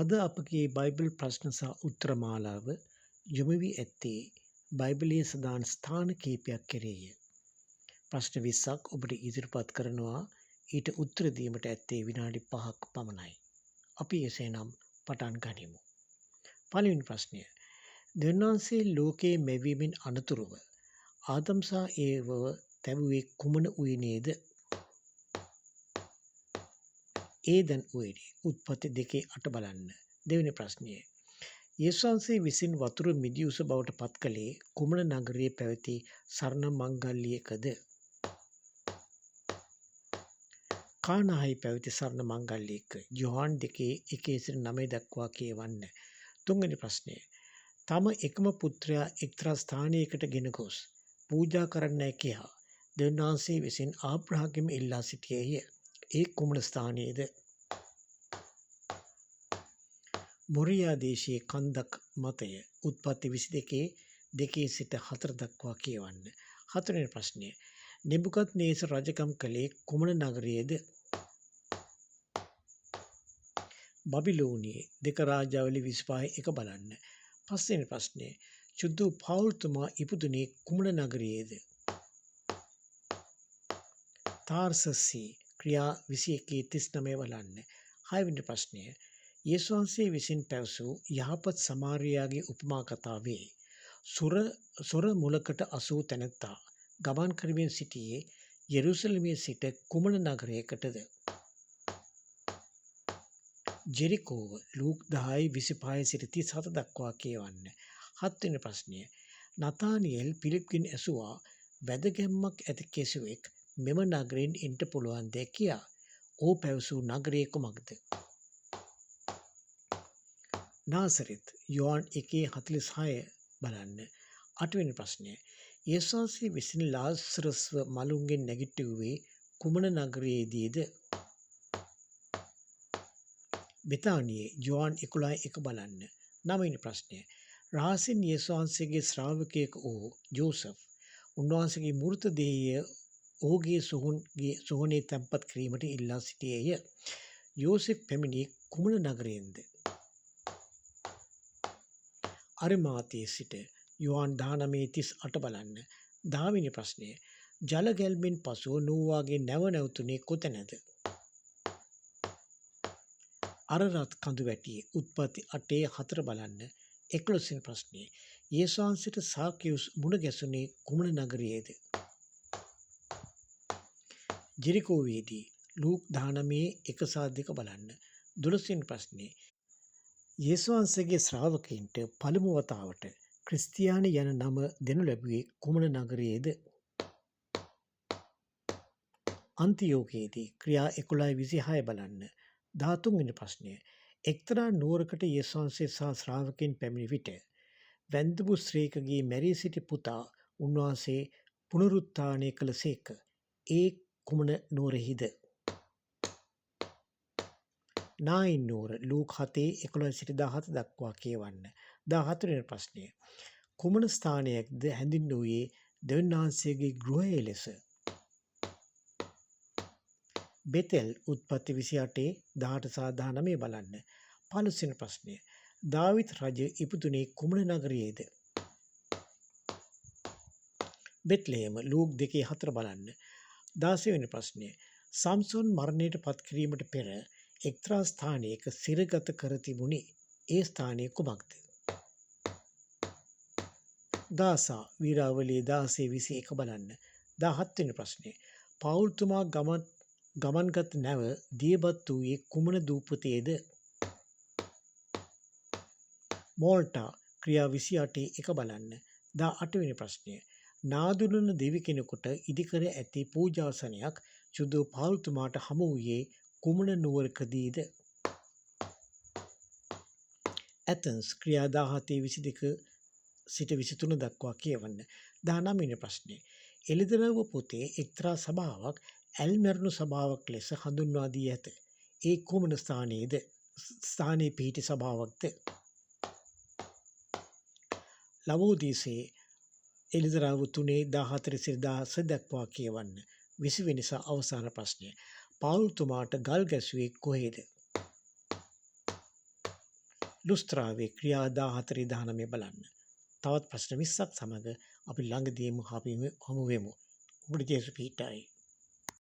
අද අපගේ බයිබල් ප්‍රශ්න සහ උත්තර මාලාව යොමු වී ඇත්තේ බයිබලයේ සඳහන් ස්ථාන කීපයක් කෙරෙහිය. ප්‍රශ්න 20ක් ඔබට ඉදිරිපත් කරනවා. ඊට උත්තර දීමට ඇත්තේ විනාඩි 5ක් පමණයි. අපි එසේනම් පටන් ගනිමු. පළවෙනි ප්‍රශ්නය. දෙවියන්සේ ලෝකයේ මැවීමෙන් අනතුරුව ආදම් සහ ඒවව තැබුවේ කුමන උයනේද? ඒදන් උයනේ. උත්පත්ති 2:8 බලන්න. දෙවෙනි ප්‍රශ්නය. යේසුස් වහන්සේ විසින් වතුර මිදිඋස බවට පත් කළේ කුමන නගරයේ පැවති සරණ මංගල්‍යයකද? කානාහි පැවති සරණ මංගල්‍යයක. යොහාන් 2:1-9 දක්වා කියවන්න. තුන්වෙනි ප්‍රශ්නය. තම එකම පුත්‍රයා එක්තරා ස්ථානයකට ගෙන ගොස් පූජා කරන්නයි කියා දෙවියන් වහන්සේ විසින් ආබ්‍රහාම්ගෙන් ඉල්ලා සිටියේය. ඒ කුමන ස්ථානයේද? මොරියා දේශයේ කන්දක් මතය. උත්පත්ති 22:2-4 දක්වා කියවන්න. හතරවෙනි ප්‍රශ්නය. නෙබුකද්නේසර් රජකම් කළේ කුමන නගරයේද? බබිලෝනියේ. 2 රාජාවලි 25:1 බලන්න. පස්වෙනි ප්‍රශ්නය. චුද්දු පවුල්තුමා ඉපදුනේ කුමන නගරයේද? තාර්සසී. ක්‍රියා 21:39 බලන්න. හයවෙනි ප්‍රශ්නය. යේසුස් වහන්සේ විසින් පැවසූ යහපත් සමාරියාගේ උපමා කතාවේ සොර මුලකට අසූ තැනැත්තා ගමන් කරමින් සිටියේ යෙරුසලමේ සිට කුමන නගරයකටද? ජෙරිකෝව. ලූක් 10:25-37 දක්වා කියවන්න. හත්වෙනි ප්‍රශ්නය. නතානියෙල් පිලිප්ගෙන් ඇසුවා වැදගැම්මක් ඇති කෙසෙවෙක් මෙම නගරයෙන් එන්ට පුළුවන් ද කියා. ඔහු පැවසූ නගරය කුමක්ද? නාසරෙත්. යොහාන් 1:46 බලන්න. අටවෙනි ප්‍රශ්නය. යේසුස් වහන්සේ විසින් ලාසරස්ව මලුන්ගෙන් නැගිට්ටුවේ කුමන නගරයේදීද? බෙතානියේ. යොහාන් 11:1 බලන්න. නවවෙනි ප්‍රශ්නය. රහසින් යේසුස් වහන්සේගේ ශ්‍රාවකයෙකු වූ ජෝසප් උන්වහන්සේගේ මෘත දේහය ඔහුගේ සොහොනේ තැන්පත් කිරීමට ඉල්ලා සිටියේය. යෝසෙෆ් පැමිණි කුමන නගරයෙන්ද? අරිමාතියේ සිට. යොහාන් 19:38 බලන්න. 10 වෙනි ප්‍රශ්නය. ජල ගැල්මෙන් පසුව නෝවාගේ නැව නැවතුනේ කොතැනද? අරරත් කඳු වැටියේ. උත්පත්ති 8:4 බලන්න. 11 වෙනි ප්‍රශ්නය. යේසුස් වහන්සේට සාකියුස් මුණ ගැසුනේ කුමන නගරයේද? ජෙරිකෝවේදී. ලූක් 19:1-2 බලන්න. 12 වෙනි ප්‍රශ්නය. යේසුස් වහන්සේගේ ශ්‍රාවකයින්ට පළමු වතාවට ක්‍රිස්තියානි යන නම දෙනු ලැබුවේ කුමන නගරයේද? අන්තියෝකයේදී. ක්‍රියා 11:26 බලන්න. 13 වෙනි ප්‍රශ්නය. එක්තරා නුවරකට යේසුස් වහන්සේ සහ ශ්‍රාවකයන් පැමිණි විට වැන්දඹු ස්ත්‍රියකගේ මැරී සිටි පුතා උන්වහන්සේ පුනරුත්ථානය කළසේක. ඒ කුමන නුවරෙහිද? නායින් නුවර. ලූක් 7:11-17 දක්වා කියවන්න. 14 වෙනි ප්‍රශ්නය. කුමන ස්ථානයක්ද හැඳින්වුවේ දෙවියන් වහන්සේගේ ගෘහය ලෙස? බෙතෙල්. උත්පත්ති 28:18-19 බලන්න. 15 වෙනි ප්‍රශ්නය. දාවිත් රජ ඉපදුනේ කුමන නගරයේද? බෙත්ලෙහෙම. ලූක් 2:4 බලන්න. 16 වෙනි ප්‍රශ්නය. සම්සොන් මරණයට පත් කිරීමට පෙර එක්තරා ස්ථානයක සිරගත කර තිබුණේ. ඒ ස්ථානය කුමක්ද? ගාසා. වීරාවලියේ 16:21 බලන්න. 17 වෙනි ප්‍රශ්නය. පවුල්තුමා ගමන්ගත් නැව දියබත් වූයේ කුමන දූපතේද? මෝල්ටා. ක්‍රියා 28:1 බලන්න. 18 වෙනි ප්‍රශ්නය. නාදුනන දෙවි කෙනෙකුට ඉදිකර ඇති පූජාසනයක් චුදු පවුල්තුමාට හමු වූයේ කුමන නුවරකදීද? ඇතන්ස්. ක්‍රියා 17:22-23 දක්වා කියවන්න. 19 වෙනි ප්‍රශ්නය. එළිදරව් පොතේ එක්තරා සභාවක් ඇල්මැරුණු සභාවක් ලෙස හඳුන්වා දී ඇත. ඒ කුමන ස්ථානයේ පිහිටි සභාවක්ද? ලවෝදීසේ. එළිදරව් 3:14-16 දක්වා කියවන්න. 20 වෙනි සහ අවසාන ප්‍රශ්නය. පවුල්තුමාට ගල් ගැසුවේ කොහේද? ලුස්ත්‍රාවේ ක්‍රියා 14 19 බලන්න. තවත් ප්‍රශ්න 20ක් සමග අපි ළඟදීම හමු වෙමු. ඔබට ජේසු පිහිටයි.